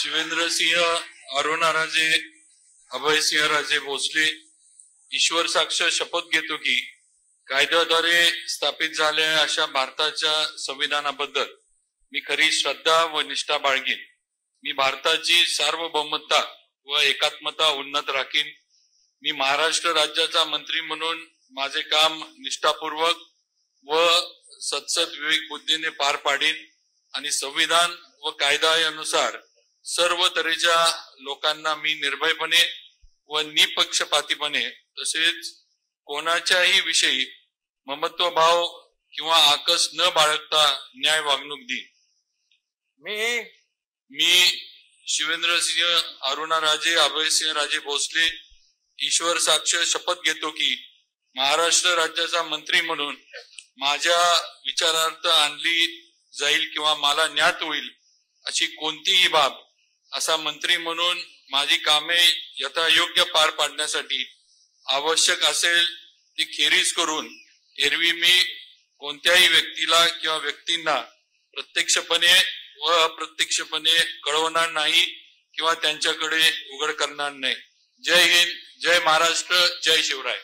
शिवेंद्रसिंह अरुणाराजे अभयसिंह राजे भोसले ईश्वर साक्ष शपथ घेतो की कायद्याद्वारे स्थापित झालेल्या अशा भारताच्या संविधानाबद्दल मी खरी श्रद्धा व निष्ठा बाळगीन। मी भारताची सार्वभौमता व एकात्मता उन्नत राखीन। मी महाराष्ट्र राज्याचा मंत्री म्हणून माझे काम निष्ठापूर्वक व सत्सद विवेक बुद्धीने पार पाडीन आणि संविधान व कायद्यानुसार सर्व तऱ्हेच्या लोकांना मी निर्भयपणे व निपक्षपातीपणे तसेच कोणाच्याही विषयी ममत्वभाव किंवा आकस न बाळगता न्याय वागणूक देईन। मी शिवेंद्रसिंह अरुणाराजे अभयसिंह राजे भोसले ईश्वर साक्ष शपथ घेतो की महाराष्ट्र राज्याचा मंत्री म्हणून माझ्या विचारार्थ आणली जाईल किंवा मला ज्ञात होईल अशी कोणतीही बाब असा मंत्री म्हणून माझी कामे यथायोग्य पार पाडण्यासाठी आवश्यक असेल ती खेरीज करून एरवी मी कोणत्याही व्यक्तीला किंवा व्यक्तींना प्रत्यक्षपणे व अप्रत्यक्षपणे कळवणार नाही किंवा त्यांच्याकडे उघड करणार नाही। जय हिंद, जय महाराष्ट्र, जय शिवराय।